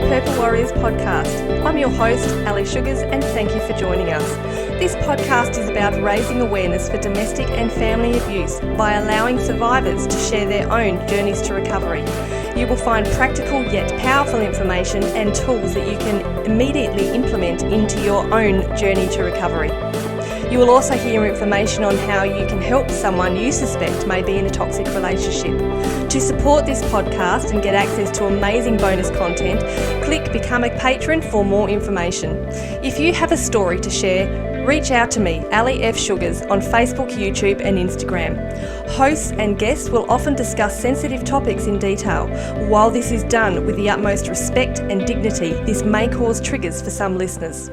Purple Warriors podcast. I'm your host, Ali Sugars, and thank you for joining us. This podcast is about raising awareness for domestic and family abuse by allowing survivors to share their own journeys to recovery. You will find practical yet powerful information and tools that you can immediately implement into your own journey to recovery. You will also hear information on how you can help someone you suspect may be in a toxic relationship. To support this podcast and get access to amazing bonus content, click Become a Patron for more information. If you have a story to share, reach out to me, Ali F. Sugars, on Facebook, YouTube and Instagram. Hosts and guests will often discuss sensitive topics in detail. While this is done with the utmost respect and dignity, this may cause triggers for some listeners.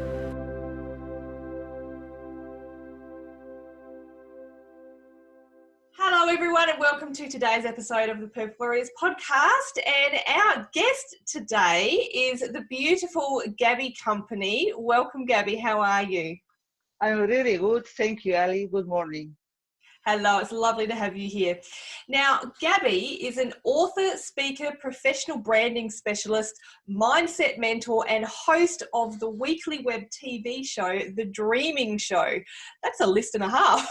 Hello everyone and welcome to today's episode of the Purple Warriors podcast, and our guest today is the beautiful Gaby Company. Welcome Gaby, how are you? I'm really good, thank you Ali, good morning. Hello, it's lovely to have you here. Now, Gaby is an author, speaker, professional branding specialist, mindset mentor and host of the weekly web TV show, The Dream Show. That's a list and a half.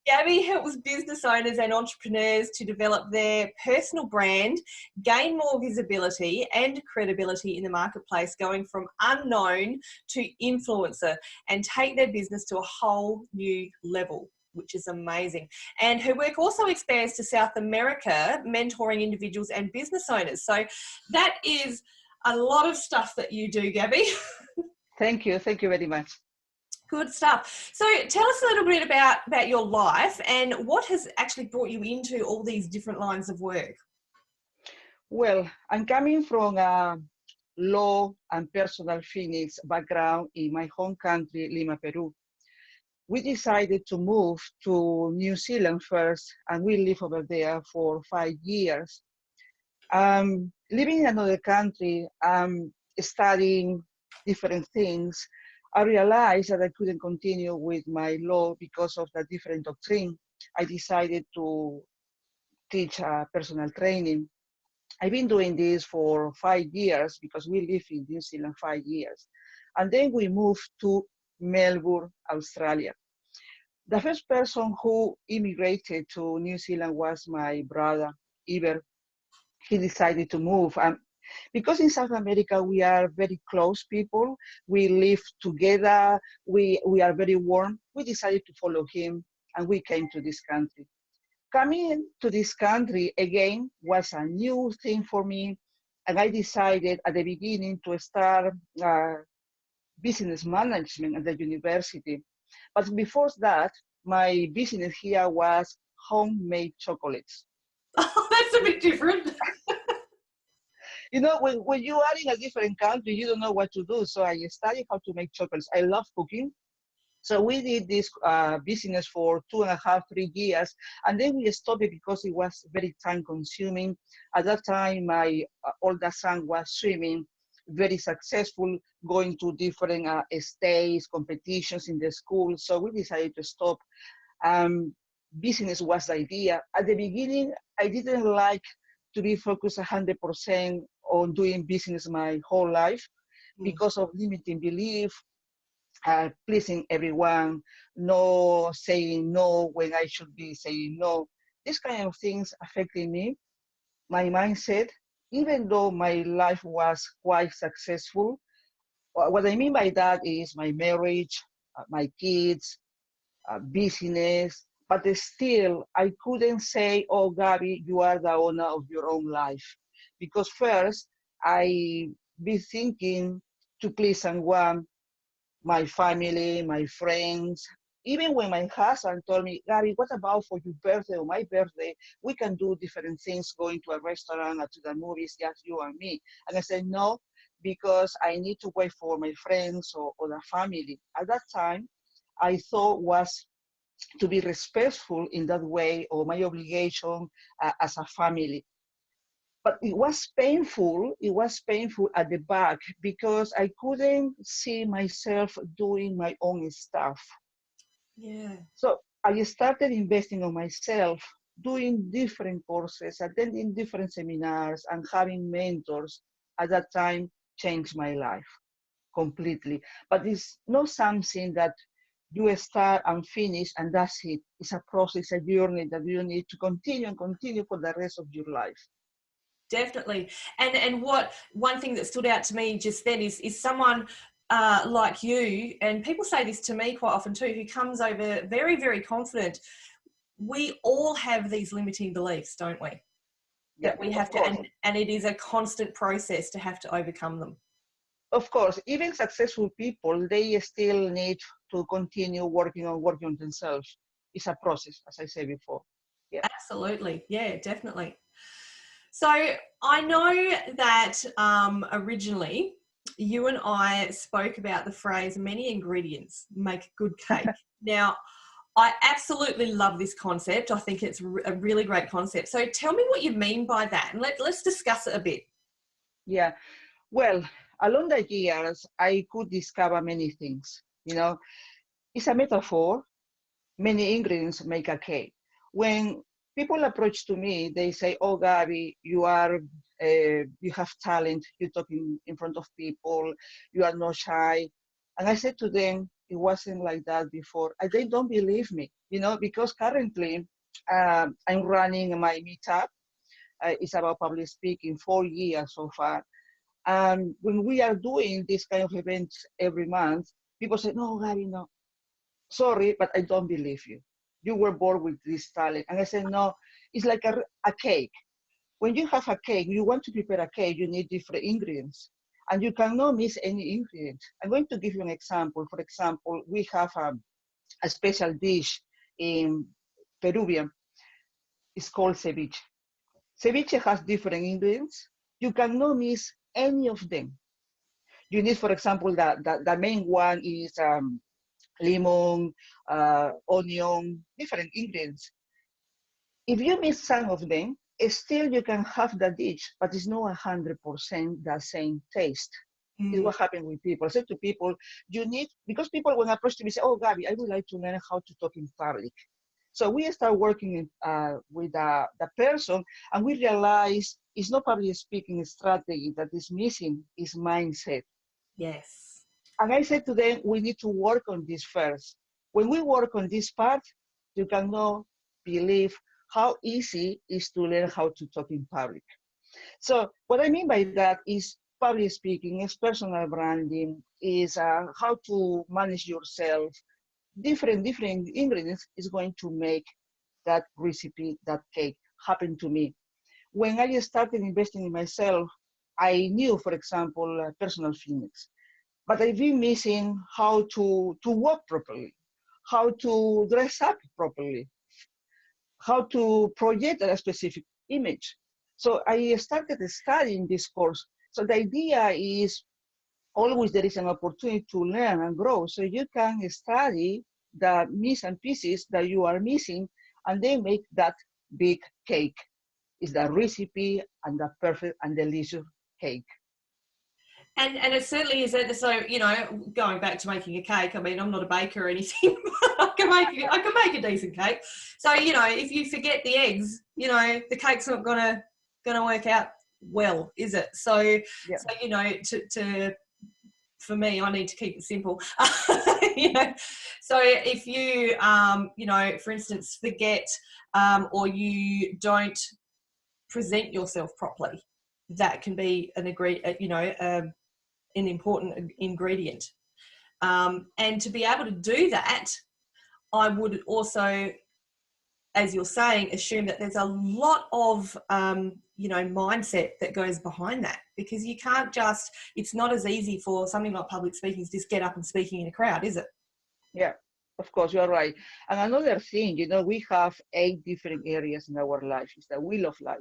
Gaby helps business owners and entrepreneurs to develop their personal brand, gain more visibility and credibility in the marketplace, going from unknown to influencer, and take their business to a whole new level, which is amazing. And her work also expands to South America, mentoring individuals and business owners. So that is a lot of stuff that you do, Gaby. Thank you very much. Good stuff. So tell us a little bit about your life and what has actually brought you into all these different lines of work. Well, I'm coming from a law and personal finance background in my home country, Lima, Peru. We decided to move to New Zealand first, and we lived over there for 5 years. Living in another country, studying different things, I realized that I couldn't continue with my law because of the different doctrine. I decided to teach personal training. I've been doing this for 5 years because we lived in New Zealand 5 years. And then we moved to Melbourne, Australia. The first person who immigrated to New Zealand was my brother, Iber. He decided to move. Because in South America, we are very close people. We live together. We are very warm. We decided to follow him, and we came to this country. Coming to this country, again, was a new thing for me. And I decided at the beginning to start business management at the university. But before that, my business here was homemade chocolates. Oh, that's a bit different. You know, when you are in a different country, you don't know what to do. So I studied how to make chocolates. I love cooking. So we did this business for 2.5, 3 years. And then we stopped it because it was very time consuming. At that time, my older son was swimming, very successful, going to different states, competitions in the school. So we decided to stop. Business was the idea. At the beginning, I didn't like to be focused 100% on doing business my whole life because of limiting belief, pleasing everyone, no saying no when I should be saying no. These kind of things affected me, my mindset, even though my life was quite successful. What I mean by that is my marriage, my kids, business, but still I couldn't say, oh, Gaby, you are the owner of your own life. Because first, I be thinking to please someone, my family, my friends. Even when my husband told me, Gaby, what about for your birthday or my birthday? We can do different things, going to a restaurant or to the movies, just you and me. And I said, no, because I need to wait for my friends or the family. At that time, I thought was to be respectful in that way, or my obligation as a family. But it was painful at the back because I couldn't see myself doing my own stuff. Yeah. So I started investing on myself, doing different courses, attending different seminars and having mentors. at that time changed my life completely. But it's not something that you start and finish and that's it. It's a process, a journey that you need to continue and continue for the rest of your life. Definitely. And what one thing that stood out to me just then is someone like you, and people say this to me quite often too, who comes over very, very confident. We all have these limiting beliefs, don't we? Yeah, that we have to, and it is a constant process to have to overcome them. Of course, even successful people, they still need to continue working on themselves. It's a process, as I said before. Yeah. Absolutely. Yeah, definitely. So I know that originally you and I spoke about the phrase many ingredients make good cake. Now, I absolutely love this concept. I think it's a really great concept. So tell me what you mean by that, and let's discuss it a bit. Yeah. Well, along the years, I could discover many things. You know, it's a metaphor. Many ingredients make a cake. When people approach to me, they say, "Oh, Gaby, you have talent. You talk in front of people. You are not shy." And I said to them, it wasn't like that before. And they don't believe me, because currently I'm running my meetup. It's about public speaking, 4 years so far. And when we are doing this kind of events every month, people say, "No, Gaby, no. Sorry, but I don't believe you. You were born with this talent." And I said, "No, it's like a cake. When you have a cake, you want to prepare a cake, you need different ingredients. And you cannot miss any ingredient. I'm going to give you an example. For example, we have a special dish in Peruvian. It's called ceviche. Ceviche has different ingredients. You cannot miss any of them. You need, for example, the main one is lemon, onion, different ingredients. If you miss some of them, still you can have the dish, but it's not 100% the same taste. Is what happened with people. I said to people, because people when approach me say, "Oh, Gaby, I would like to learn how to talk in public." So we start working with the person, and we realize it's not public speaking strategy that is missing, is mindset. Yes. And I said to them, we need to work on this first. When we work on this part, you cannot believe how easy it is to learn how to talk in public. So what I mean by that is public speaking, is personal branding, is how to manage yourself. Different ingredients is going to make that recipe, that cake, happen to me. When I started investing in myself, I knew, for example, personal fitness. But I've been missing how to walk properly, how to dress up properly, how to project a specific image. So I started studying this course. So the idea is always there is an opportunity to learn and grow. So you can study the missing pieces that you are missing and then make that big cake. It's the recipe and the perfect and delicious cake. And it certainly is. So, going back to making a cake, I mean, I'm not a baker or anything, but I can make a decent cake. So, if you forget the eggs, the cake's not gonna work out well, is it? So, Yeah. So, for me, I need to keep it simple. So if you, for instance, forget or you don't present yourself properly, that can be an important ingredient. And to be able to do that, I would also, as you're saying, assume that there's a lot of, mindset that goes behind that, because you can't it's not as easy for something like public speaking to just get up and speaking in a crowd, is it? Yeah, of course, you're right. And another thing, we have 8 different areas in our life. It's the wheel of life.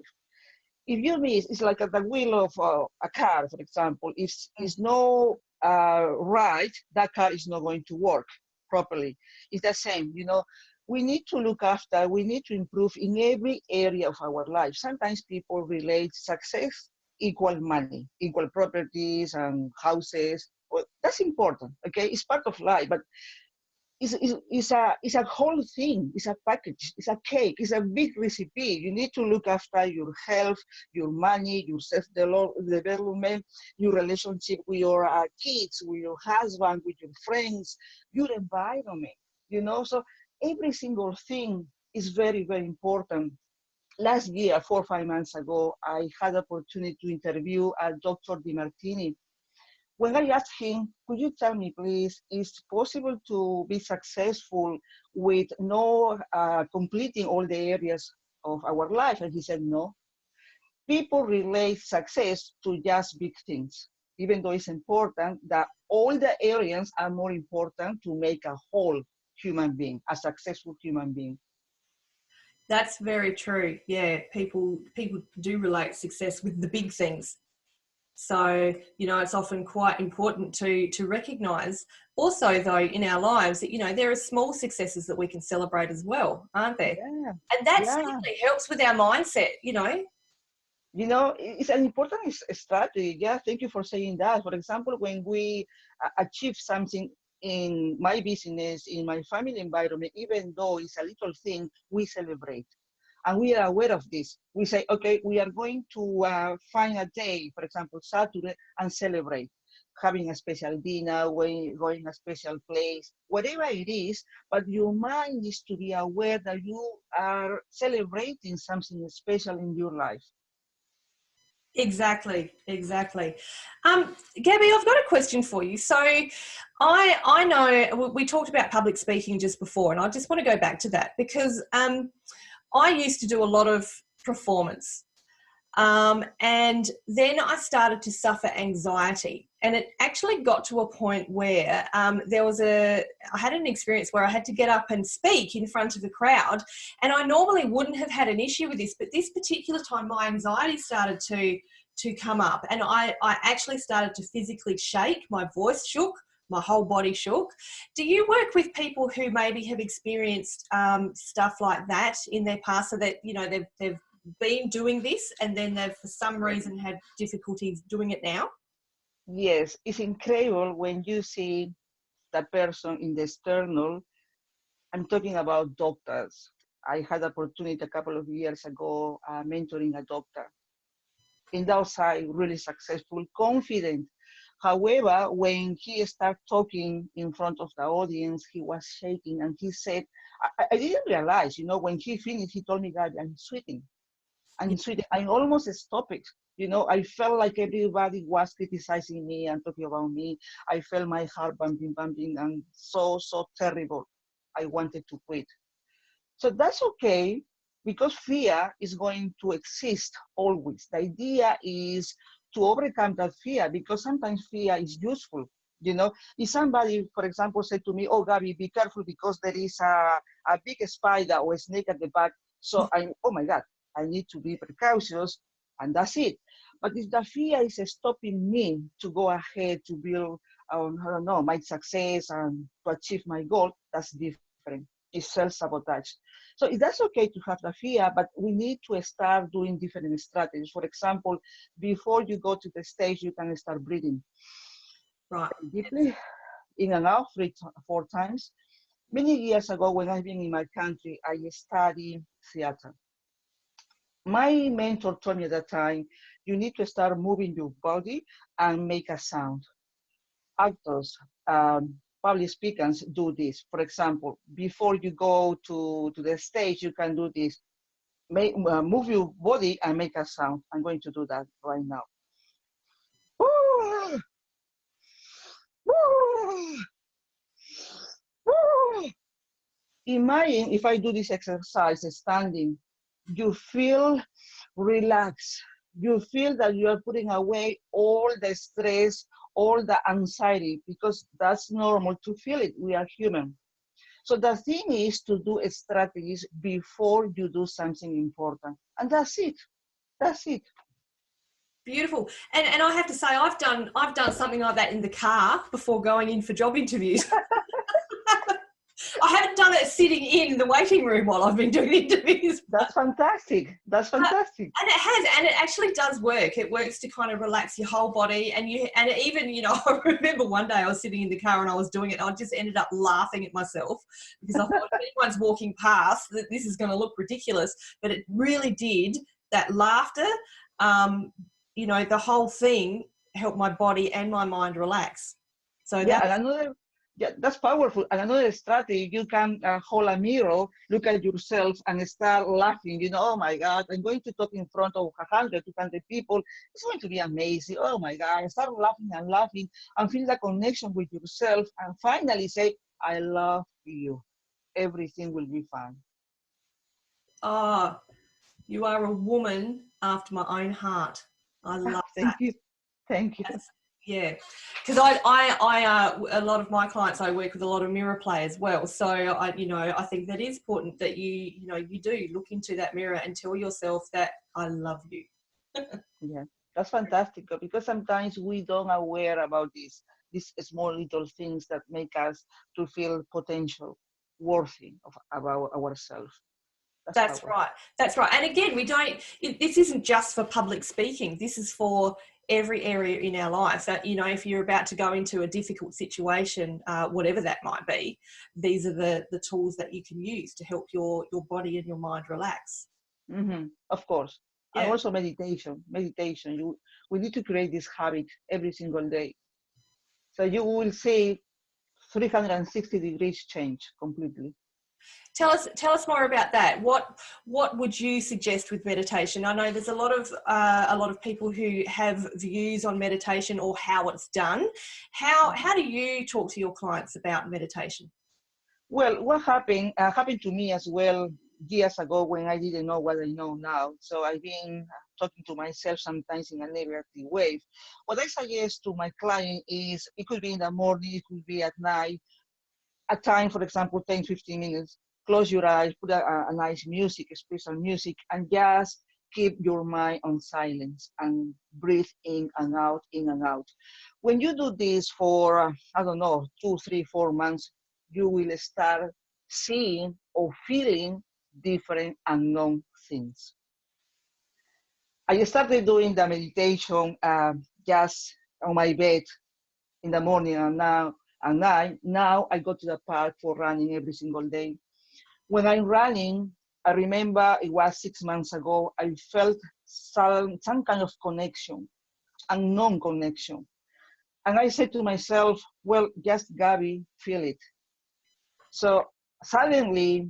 If you miss, it's like the wheel of a car, for example. If it's no right, that car is not going to work properly. It's the same, we need to look after, we need to improve in every area of our life. Sometimes people relate success equal money, equal properties and houses. Well, that's important, okay? It's part of life, but it's a whole thing. It's a package. It's a cake. It's a big recipe. You need to look after your health, your money, your self-development, your relationship with your kids, with your husband, with your friends, your environment. So every single thing is very, very important. Last year, 4 or 5 months ago, I had the opportunity to interview Dr. Martini. When I asked him, could you tell me, please, is it possible to be successful with no completing all the areas of our life? And he said, no. People relate success to just big things, even though it's important that all the areas are more important to make a whole human being, a successful human being. That's very true. Yeah, people do relate success with the big things. So, it's often quite important to recognise also, though, in our lives that, there are small successes that we can celebrate as well, aren't there? Yeah. And that certainly helps with our mindset. It's an important strategy. Yeah, thank you for saying that. For example, when we achieve something in my business, in my family environment, even though it's a little thing, we celebrate. And we are aware of this. We say, okay, we are going to find a day, for example, Saturday, and celebrate. Having a special dinner, going a special place, whatever it is, but your mind needs to be aware that you are celebrating something special in your life. Exactly. Gabby, I've got a question for you. So I know we talked about public speaking just before, and I just want to go back to that because I used to do a lot of performance. And then I started to suffer anxiety, and it actually got to a point where I had an experience where I had to get up and speak in front of the crowd, and I normally wouldn't have had an issue with this, but this particular time my anxiety started to come up, and I actually started to physically shake. My voice shook, my whole body shook. Do you work with people who maybe have experienced stuff like that in their past, so that they've been doing this and then they've for some reason had difficulties doing it now? Yes, it's incredible when you see the person in the external. I'm talking about doctors. I had the opportunity a couple of years ago mentoring a doctor. In the outside, really successful, confident. However, when he started talking in front of the audience, he was shaking, and he said, I didn't realize, when he finished, he told me, Gaby, I'm sweating. I almost stopped it. I felt like everybody was criticizing me and talking about me. I felt my heart bumping, and so terrible. I wanted to quit. So that's okay, because fear is going to exist always. The idea is to overcome that fear, because sometimes fear is useful. If somebody, for example, said to me, oh, Gaby, be careful because there is a big spider or a snake at the back. So oh my God, I need to be precautious, and that's it. But if the fear is stopping me to go ahead to build, I don't know, my success and to achieve my goal, that's different. It's self-sabotage. So that's okay to have the fear, but we need to start doing different strategies. For example, before you go to the stage, you can start breathing. Right. Deeply, in and out, 4 times. Many years ago, when I've been in my country, I studied theater. My mentor told me at that time, you need to start moving your body and make a sound. Actors, public speakers do this. For example, before you go to the stage, you can do this. Move your body and make a sound. I'm going to do that right now. Imagine if I do this exercise standing, you feel relaxed. You feel that you are putting away all the stress, all the anxiety, because that's normal to feel it. We are human. So the thing is to do strategies before you do something important. And that's it. That's it. Beautiful. And I have to say, I've done something like that in the car before going in for job interviews. I haven't done it sitting in the waiting room while I've been doing interviews. That's fantastic. That's fantastic. And it has, and it actually does work. It works to kind of relax your whole body, and even, you know, I remember one day I was sitting in the car and I was doing it, and I just ended up laughing at myself because I thought if anyone's walking past, that this is going to look ridiculous, but it really did. That laughter, you know, the whole thing helped my body and my mind relax. So Yeah, and another, yeah, that's powerful. And another strategy, you can hold a mirror, look at yourself, and start laughing. You know, oh my God, I'm going to talk in front of 100, 200 people. It's going to be amazing. Oh my God, start laughing, and feel the connection with yourself, and finally say, I love you. Everything will be fine. oh, you are a woman after my own heart. I love Thank that. you. Thank you. Yeah, because I a lot of my clients, I work with a lot of mirror play as well. So I think that is important that you do look into that mirror and tell yourself that I love you. Yeah, that's fantastic because sometimes we don't aware about these small little things that make us to feel potential, worthy of about ourselves. That's Powerful. right. That's right. And again, this isn't just for public speaking. This is for every area in our life. That, you know, if you're about to go into a difficult situation, whatever that might be, these are the tools that you can use to help your body and your mind relax. Mm-hmm. Of course. And Yeah. also meditation. We need to create this habit every single day. So you will see 360 degrees change completely. Tell us more about that. What would you suggest with meditation? I know there's a lot of people who have views on meditation or how it's done. How do you talk to your clients about meditation? Well, what happened to me as well years ago when I didn't know what I know now. So I've been talking to myself sometimes in a negative way. What I suggest to my client is it could be in the morning, it could be at night, a time, for example, 10, 15 minutes. Close your eyes, put a nice music, special music, and just keep your mind on silence and breathe in and out, in and out. When you do this for, I don't know, 2, 3, 4 months, you will start seeing or feeling different unknown things. I started doing the meditation just on my bed in the morning, and now I go to the park for running every single day. When I'm running, I remember it was 6 months ago, I felt some kind of connection, unknown connection. And I said to myself, well, just Gaby, feel it. So suddenly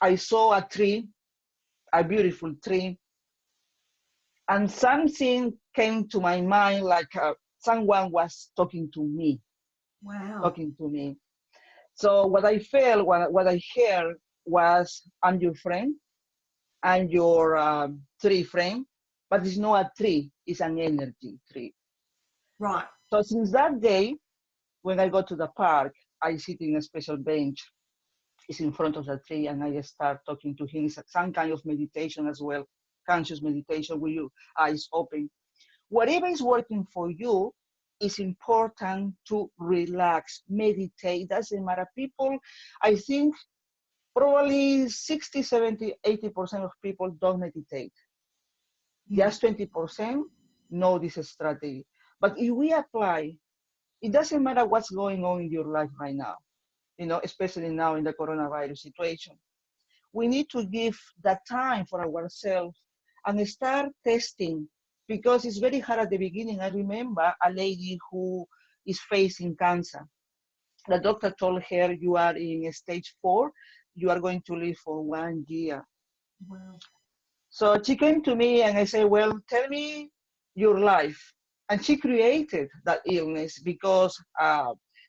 I saw a tree, a beautiful tree, and something came to my mind like someone was talking to me. Wow. Talking to me. So what I felt, what I heard was, I'm your friend, I'm your tree friend, but it's not a tree, it's an energy tree. Right. So since that day, when I go to the park, I sit in a special bench. It's in front of the tree, and I start talking to him. It's some kind of meditation as well, conscious meditation with your eyes open. Whatever is working for you, it's important to relax, meditate. Doesn't matter. People, I think probably 60, 70, 80% of people don't meditate. Just 20% know this strategy. But if we apply, it doesn't matter what's going on in your life right now, you know, especially now in the coronavirus situation. We need to give that time for ourselves and start testing, because it's very hard at the beginning. I remember a lady who is facing cancer. The doctor told her, you are in stage 4, you are going to live for 1 year. Wow. So she came to me and I said, well, tell me your life. And she created that illness because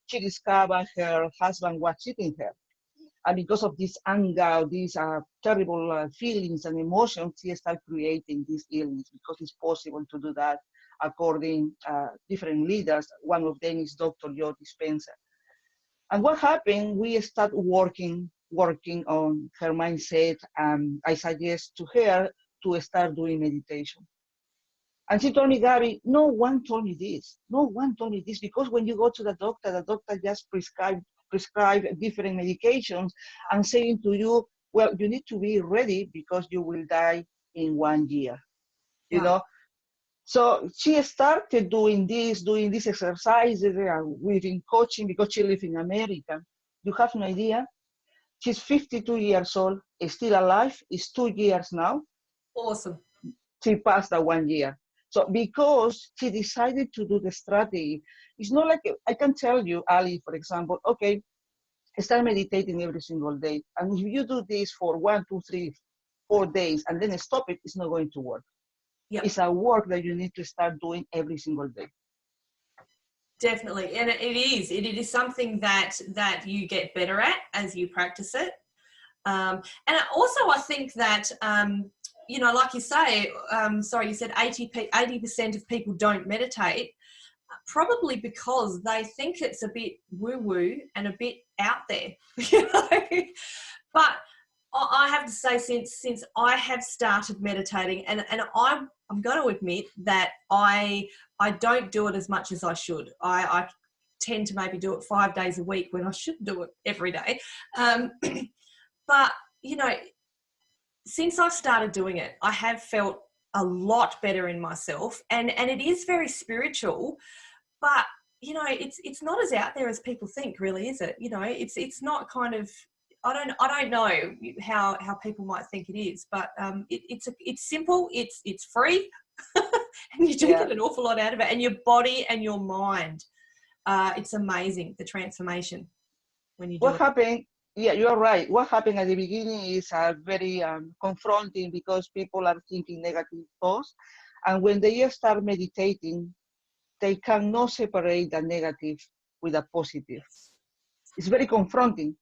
she discovered her husband was cheating her. And because of this anger, these terrible feelings and emotions, she started creating this illness, because it's possible to do that according different leaders. One of them is Dr. Joe Dispenza. And what happened, we start working on her mindset, and I suggest to her to start doing meditation. And she told me, Gaby, no one told me this. No one told me this, because when you go to the doctor just prescribes prescribe different medications and saying to you, well, you need to be ready because you will die in 1 year, you know? So she started doing these exercises, we've been coaching because she lives in America. You have no idea. She's 52 years old, is still alive, is 2 years now. Awesome. She passed that 1 year. So because she decided to do the strategy, it's not like, I can tell you, Ali, for example, okay, start meditating every single day. And if you do this for 1, 2, 3, 4 days and then stop it, it's not going to work. Yep. It's a work that you need to start doing every single day. Definitely. And it is something that you get better at as you practice it. And also I think that, you know, like you say, sorry, you said 80% of people don't meditate, probably because they think it's a bit woo-woo and a bit out there, you know. But I have to say, since I have started meditating, and I'm going to admit that I don't do it as much as I should. I tend to maybe do it 5 days a week when I should do it every day. But, you know, since I've started doing it, I have felt a lot better in myself, and it is very spiritual, but, you know, it's not as out there as people think, really, is it? You know, it's not kind of, I don't know how people might think it is, but it's simple, it's free, and you do get an awful lot out of it, and your body and your mind, it's amazing, the transformation when you do What it. happened? Yeah, you're right. What happened at the beginning is very confronting because people are thinking negative thoughts, and when they start meditating, they cannot separate the negative with the positive. It's very confronting.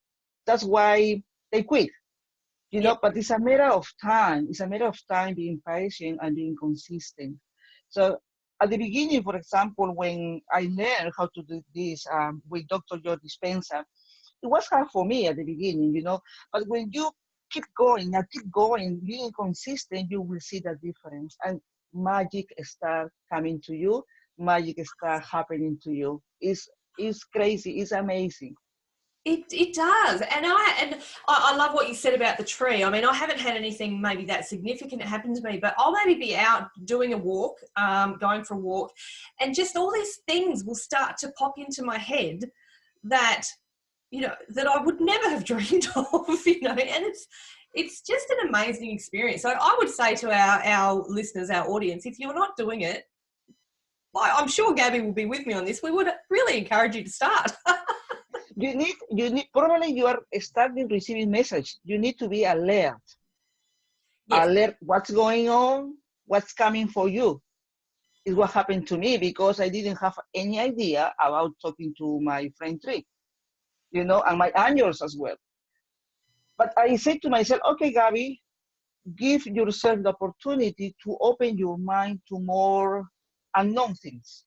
That's why they quit, you know, but it's a matter of time. It's a matter of time being patient and being consistent. So at the beginning, for example, when I learned how to do this with Dr. Joe Dispenza, it was hard for me at the beginning, you know, but when you keep going and keep going, being consistent, you will see the difference, and magic start coming to you, magic start happening to you. It's crazy, it's amazing. It does, and I love what you said about the tree. I mean, I haven't had anything maybe that significant happen to me, but I'll maybe be out doing a walk, going for a walk, and just all these things will start to pop into my head that, you know, that I would never have dreamed of, you know, and it's just an amazing experience. So I would say to our listeners, our audience, if you're not doing it, I'm sure Gaby will be with me on this, we would really encourage you to start. You need, probably you are starting receiving message. You need to be alert. Yes. Alert what's going on, what's coming for you. Is what happened to me because I didn't have any idea about talking to my friend Tree, you know, and my angels as well. But I said to myself, okay, Gaby, give yourself the opportunity to open your mind to more unknown things,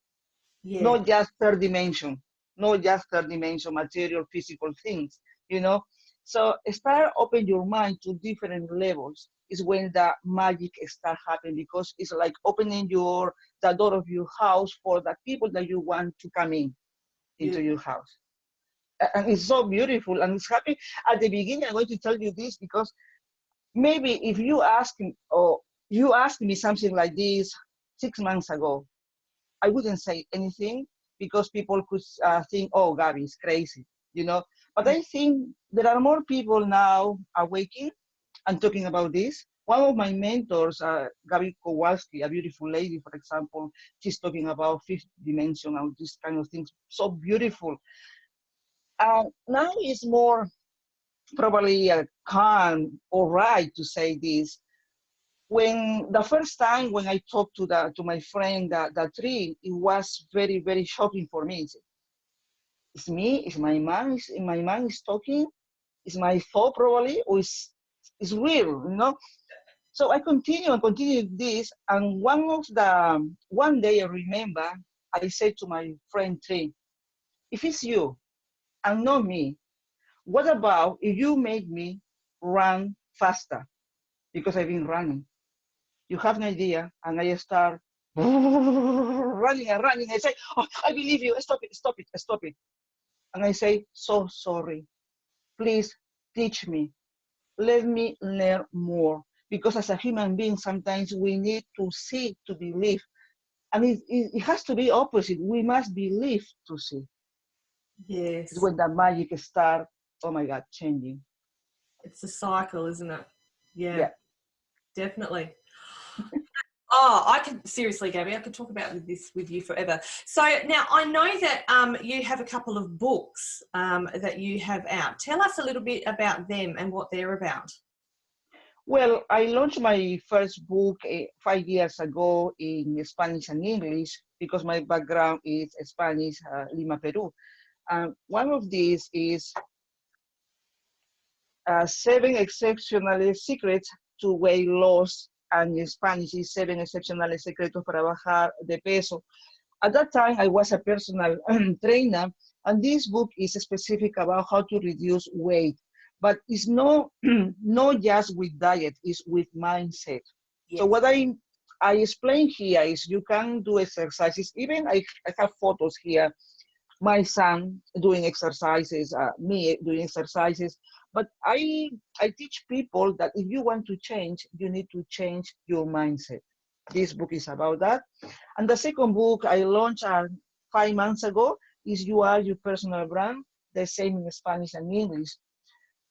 not just third dimension. Not just third dimension, material, physical things, you know. So start open your mind to different levels is when the magic start happening, because it's like opening the door of your house for the people that you want to come into your house. And it's so beautiful and it's happy. At the beginning, I'm going to tell you this because maybe if you asked me something like this 6 months ago, I wouldn't say anything, because people could think, oh, Gaby is crazy, you know. But I think there are more people now awakening and talking about this. One of my mentors, Gaby Kowalski, a beautiful lady, for example, she's talking about fifth dimension and these kind of things. So beautiful. Now it's more probably calm or right to say this. When the first time when I talked to my friend that tree, it was very, very shocking for me. It's me, it's my mind, is talking, it's my thought probably, or it's real, you know? So I continue this, and one day I remember I said to my friend Tree, if it's you and not me, what about if you make me run faster? Because I've been running. You have an idea, and I start running and running. I say, oh, I believe you, stop it. And I say, so sorry. Please teach me. Let me learn more. Because as a human being, sometimes we need to see to believe. And it has to be opposite. We must believe to see. It's Yes. when the magic starts, oh my God, changing. It's a cycle, isn't it? Yeah, Yeah. definitely. Oh, I could seriously, Gabby, I could talk about this with you forever. So now I know that you have a couple of books that you have out. Tell us a little bit about them and what they're about. Well, I launched my first book 5 years ago in Spanish and English because my background is Spanish, Lima, Peru. One of these is 7 exceptional secrets to weight loss, and in Spanish is 7 excepcionales secretos para bajar de peso. At that time, I was a personal trainer, and this book is specific about how to reduce weight, but it's not, not just with diet, it's with mindset. So Yes. what I explain here is you can do exercises. Even I have photos here, my son doing exercises, me doing exercises. But I teach people that if you want to change, you need to change your mindset. This book is about that. And the second book I launched 5 months ago is You Are Your Personal Brand, the same in Spanish and English.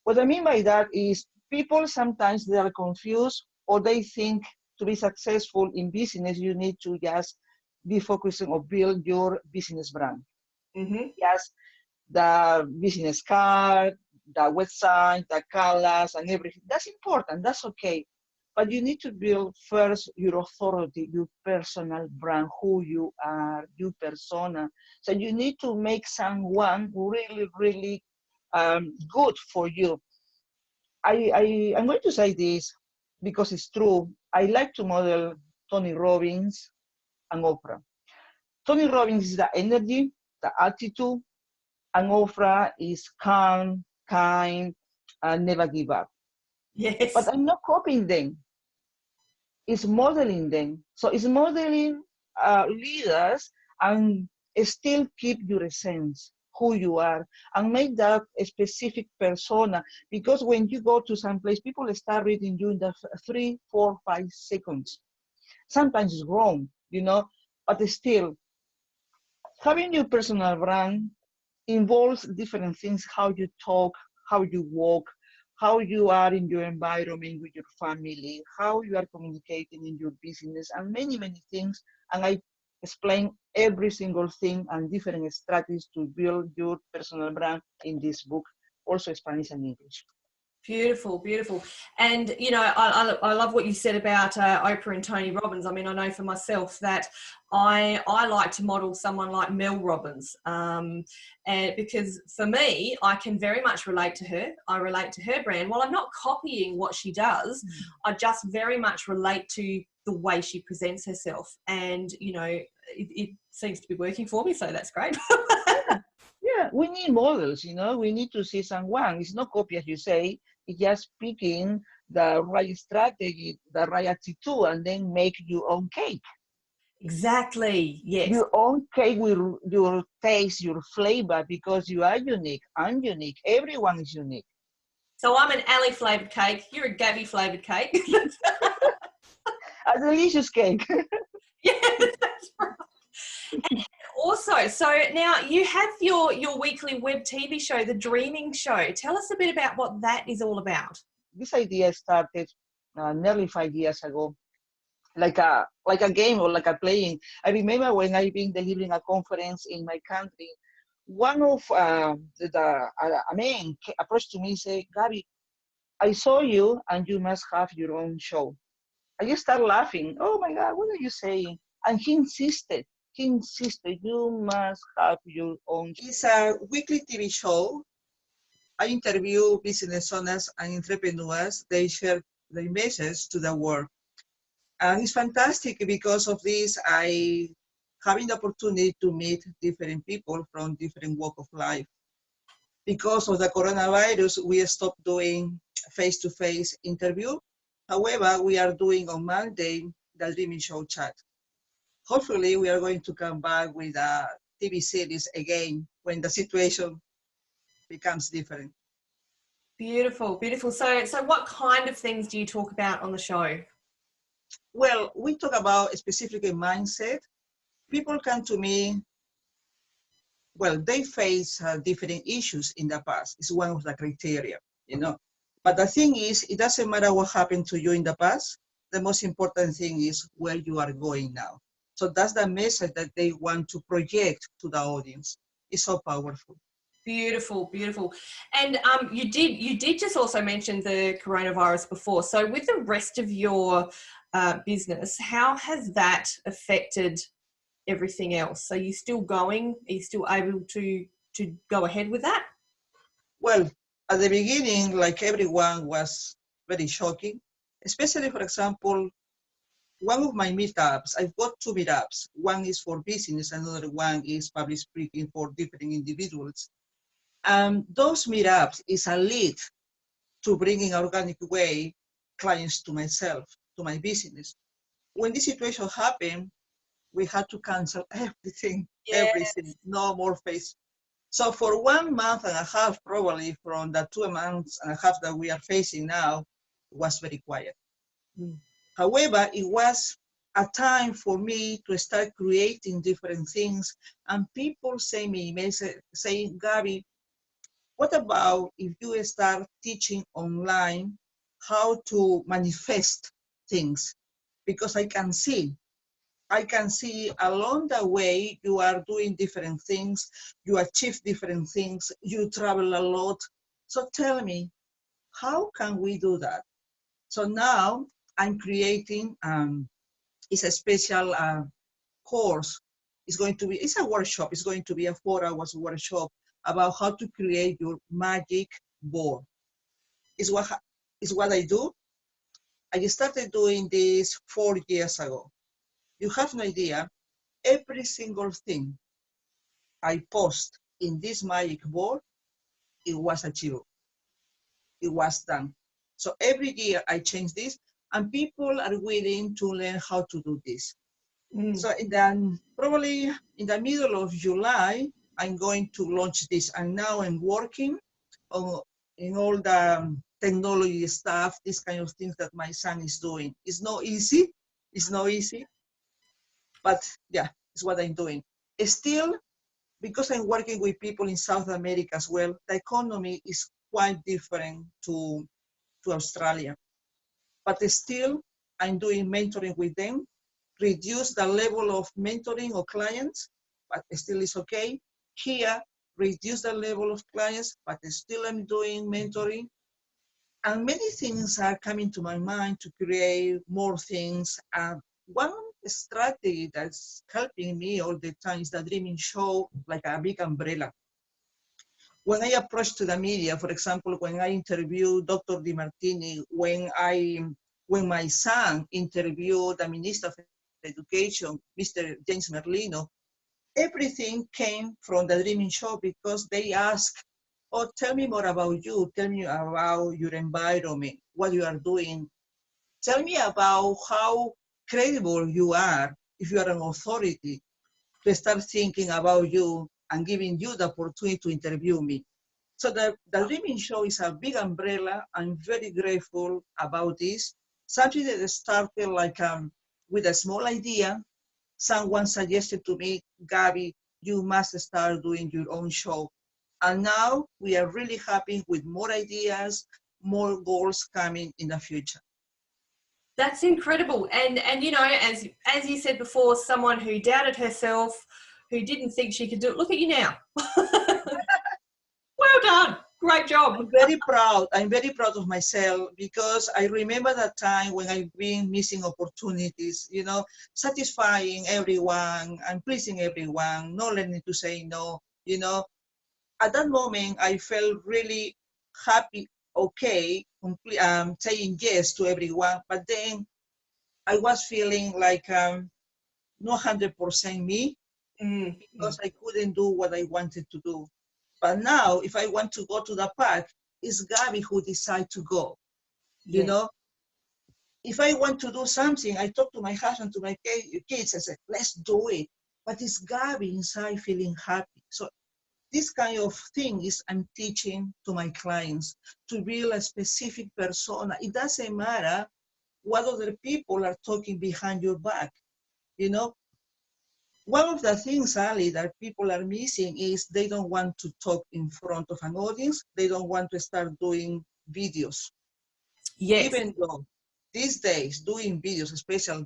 What I mean by that is people sometimes they are confused or they think to be successful in business, you need to just be focusing on build your business brand. Mm-hmm. Yes, the business card, the website, the colors, and everything. That's important. That's okay. But you need to build first your authority, your personal brand, who you are, your persona. So you need to make someone really, really good for you. I'm going to say this because it's true. I like to model Tony Robbins and Oprah. Tony Robbins is the energy, the attitude, and Oprah is calm, kind, and never give up. Yes. But I'm not copying them. It's modeling them. So it's modeling leaders and still keep your essence, who you are, and make that a specific persona. Because when you go to some place, people start reading you in the 3, 4, 5 seconds. Sometimes it's wrong, but still, having your personal brand involves different things, how you talk, how you walk, how you are in your environment with your family, how you are communicating in your business, and many, many things. And I explain every single thing and different strategies to build your personal brand in this book, also Spanish and English. Beautiful, beautiful. And, I love what you said about Oprah and Tony Robbins. I mean, I know for myself that I like to model someone like Mel Robbins, and because for me, I can very much relate to her. I relate to her brand. While I'm not copying what she does, I just very much relate to the way she presents herself. And, it seems to be working for me, so that's great. Yeah, we need models, we need to see someone. It's not copy, as you say, it's just picking the right strategy, the right attitude, and then make your own cake. Exactly, yes. Your own cake with your taste, your flavor, because you are unique. I'm unique. Everyone is unique. So I'm an Ali flavoured cake. You're a Gaby flavoured cake. A delicious cake. Yeah, that's right. And also, so now you have your weekly web TV show, The Dreaming Show. Tell us a bit about what that is all about. This idea started nearly 5 years ago, like a game or like a playing. I remember when I've been delivering a conference in my country, one of a man approached to me and said, Gaby, I saw you and you must have your own show. I just started laughing. Oh my God, what are you saying? And he insisted, you must have your own. It's a weekly TV show. I interview business owners and entrepreneurs. They share their message to the world. And it's fantastic because of this, I having the opportunity to meet different people from different walk of life. Because of the coronavirus, we stopped doing face-to-face interview. However, we are doing on Monday the Dreaming Show chat. Hopefully, we are going to come back with a TV series again when the situation becomes different. Beautiful, beautiful. So what kind of things do you talk about on the show? Well, we talk about specifically mindset. People come to me, well, they face different issues in the past. It's one of the criteria, you know. But the thing is, it doesn't matter what happened to you in the past. The most important thing is where you are going now. So that's the message that they want to project to the audience. It's so powerful. Beautiful, beautiful. And you did just also mention the coronavirus before. So with the rest of your business, how has that affected everything else? Are you still going? Are you still able to go ahead with that? Well, at the beginning, like everyone, was very shocking, especially, for example, one of my meetups, I've got two meetups. One is for business, another one is public speaking for different individuals. Those meetups is a lead to bring in organic way clients to myself, to my business. When this situation happened, we had to cancel everything, Yes. everything, no more face. So for 1 month and a half, probably from the 2 months and a half that we are facing now, it was very quiet. Mm. However, it was a time for me to start creating different things. And people send me emails saying, Gaby, what about if you start teaching online how to manifest things? Because I can see along the way you are doing different things, you achieve different things, you travel a lot. So tell me, how can we do that? So now I'm creating, it's a special course. It's a workshop. It's going to be a 4 hours workshop about how to create your magic board. Is what I do. I started doing this 4 years ago. You have no idea. Every single thing I post in this magic board, it was achieved. It was done. So every year I change this, and people are willing to learn how to do this. Mm. So probably in the middle of July, I'm going to launch this. And now I'm working on in all the technology stuff, these kind of things that my son is doing. It's not easy. It's not easy. But yeah, it's what I'm doing. Still, because I'm working with people in South America as well, the economy is quite different to Australia. But still, I'm doing mentoring with them, reduce the level of mentoring of clients, but still is okay. Here, reduce the level of clients, but still I'm doing mentoring. And many things are coming to my mind to create more things. One strategy that's helping me all the time is the Dreaming Show, like a big umbrella. When I approach to the media, for example, when I interview Dr. Di Martini, when my son interviewed the Minister of Education, Mr. James Merlino, everything came from the Dreaming Show because they asked, oh, tell me more about you. Tell me about your environment, what you are doing. Tell me about how credible you are if you are an authority to start thinking about you and giving you the opportunity to interview me. So the Dreaming Show is a big umbrella. I'm very grateful about this. Something that started like with a small idea. Someone suggested to me, Gaby, you must start doing your own show. And now we are really happy with more ideas, more goals coming in the future. That's incredible. And you know, as you said before, someone who doubted herself, who didn't think she could do it. Look at you now. Well done. Great job. I'm very proud. I'm very proud of myself because I remember that time when I've been missing opportunities, you know, satisfying everyone and pleasing everyone, not learning to say no, you know. At that moment, I felt really happy, okay, saying yes to everyone. But then I was feeling like not 100% me because I couldn't do what I wanted to do. But now, if I want to go to the park, it's Gaby who decides to go. You know, if I want to do something, I talk to my husband, to my kids, I say, let's do it. But it's Gaby inside feeling happy. So this kind of thing is I'm teaching to my clients to build a specific persona. It doesn't matter what other people are talking behind your back. You know, one of the things, Ali, that people are missing is they don't want to talk in front of an audience. They don't want to start doing videos. Yes. Even though these days doing videos, especially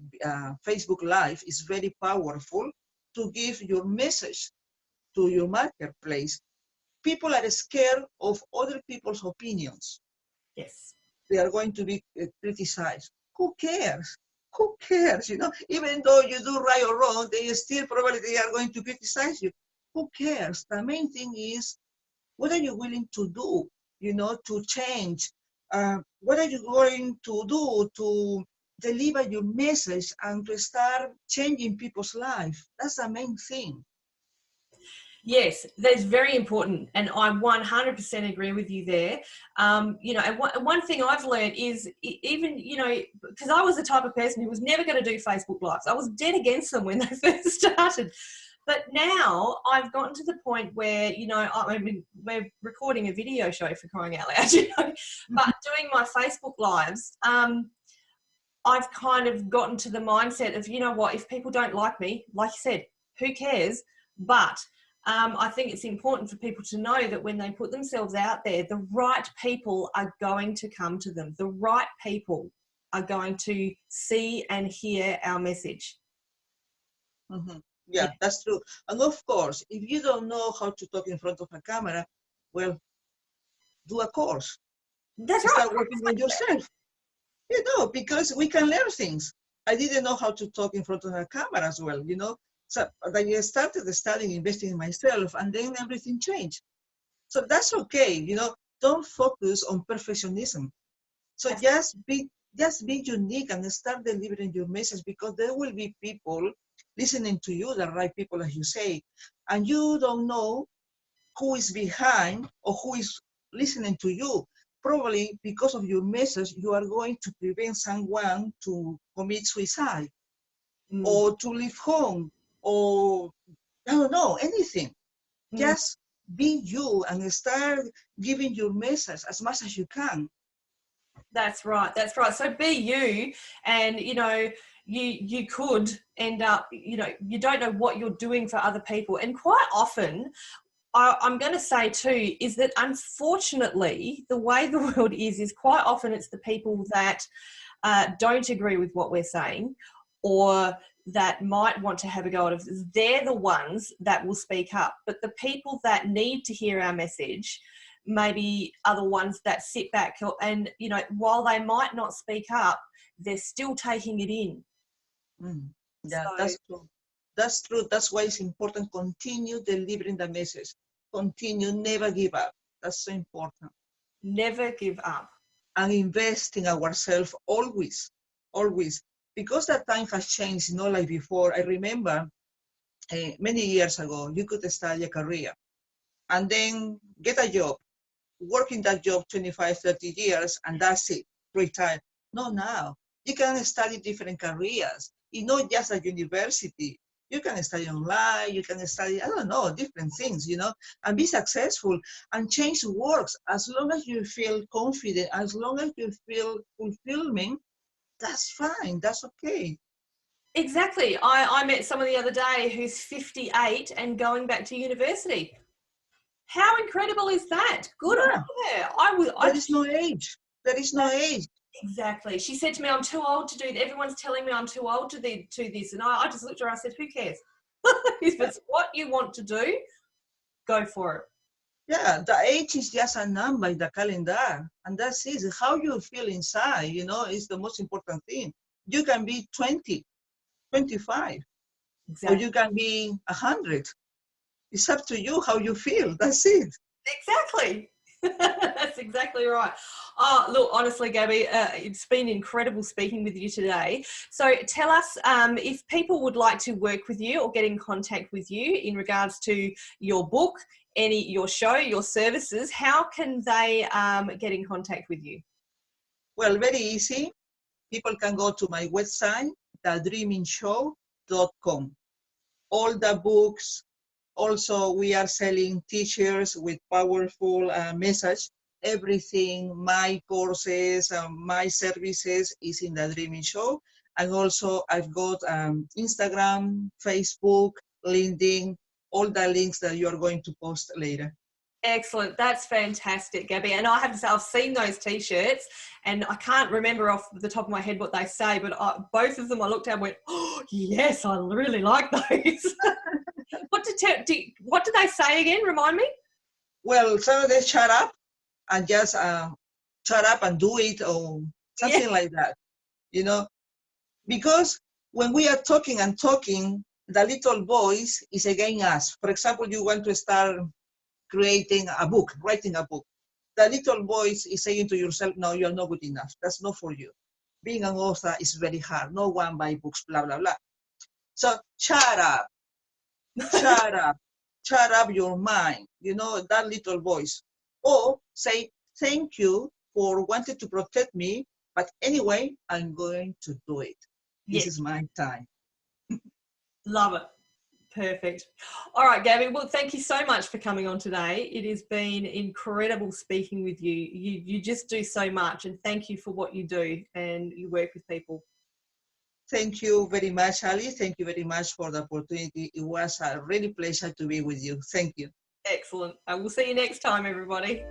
Facebook Live, is very powerful to give your message to your marketplace. People are scared of other people's opinions. Yes. They are going to be criticized. Who cares? Who cares? You know, even though you do right or wrong, they still probably they are going to criticize you. Who cares? The main thing is, what are you willing to do? You know, to change. What are you going to do to deliver your message and to start changing people's life? That's the main thing. Yes, that's very important, and I 100% agree with you there. You know, and one thing I've learned is even, you know, because I was the type of person who was never going to do Facebook Lives. I was dead against them when they first started. But now I've gotten to the point where, you know, I mean, we're recording a video show for crying out loud, you know, but doing my Facebook Lives, I've kind of gotten to the mindset of, you know what, if people don't like me, like you said, who cares? But I think it's important for people to know that when they put themselves out there, the right people are going to come to them. The right people are going to see and hear our message. Mm-hmm. Yeah, that's true. And of course, if you don't know how to talk in front of a camera, well, do a course. That's right. Start working on yourself. You know, because we can learn things. I didn't know how to talk in front of a camera as well, you know. So I started studying, investing in myself, and then everything changed. So that's okay, you know. Don't focus on perfectionism. So just be unique and start delivering your message, because there will be people listening to you, the right people, as you say, and you don't know who is behind or who is listening to you. Probably because of your message, you are going to prevent someone to commit suicide or to leave home, or I don't know, anything. Just be you and start giving your message as much as you can. That's right. That's right. So be you, and you know, you could end up, you know, you don't know what you're doing for other people, and quite often, I'm going to say too, is that unfortunately, the way the world is quite often it's the people that don't agree with what we're saying, or that might want to have a go at it. They're the ones that will speak up. But the people that need to hear our message maybe are the ones that sit back and, you know, while they might not speak up, they're still taking it in. Yeah, So, that's true. That's true. That's why it's important. Continue delivering the message. Continue, never give up. That's so important. never give up. And invest in ourselves always, always. Because that time has changed, not like before. I remember many years ago, you could study a career and then get a job, work in that job 25, 30 years, and that's it, retire. No, now you can study different careers. It's not just a university. You can study online, you can study, I don't know, different things, you know, and be successful and change works. As long as you feel confident, as long as you feel fulfillment, that's fine, that's okay. Exactly. I met someone the other day who's 58 and going back to university. How incredible is that? Good on her. There is no age. There is no age. Exactly. She said to me, I'm too old to do it. Everyone's telling me I'm too old to do this. And I just looked at her, I said, who cares? If it's what you want to do, go for it. Yeah, the age is just a number in the calendar. And that's it. How you feel inside, you know, is the most important thing. You can be 20, 25, Exactly. or you can be 100. It's up to you how you feel. That's it. Exactly. That's exactly right. Oh, look, honestly, Gaby, it's been incredible speaking with you today. So tell us if people would like to work with you or get in contact with you in regards to your book, your show, your services, how can they get in contact with you? Well, very easy. People can go to my website, thedreamingshow.com. All the books, Also, we are selling t-shirts with powerful message. Everything, my courses, my services is in the Dreaming Show. And also I've got Instagram, Facebook, LinkedIn, all the links that you are going to post later. Excellent. That's fantastic, Gaby. And I have to say, I've seen those T-shirts and I can't remember off the top of my head what they say, but both of them I looked at and went, oh, yes, I really like those. What do they say again? Remind me. Well, some of them shut up and just shut up and do it or something like that, you know, because when we are talking and talking, the little voice is against us. For example, you want to start creating a book, writing a book. The little voice is saying to yourself, no, you're not good enough. That's not for you. Being an author is very hard. No one buys books, blah, blah, blah. So shut up, shut up, shut up your mind, you know, that little voice. Or say, thank you for wanting to protect me, but anyway, I'm going to do it. This is my time. Love it. Perfect. All right, Gaby. Well, thank you so much for coming on today. It has been incredible speaking with you. You just do so much, and thank you for what you do and you work with people. Thank you very much, Ali. Thank you very much for the opportunity. It was a really pleasure to be with you. Thank you. Excellent. And we'll see you next time, everybody.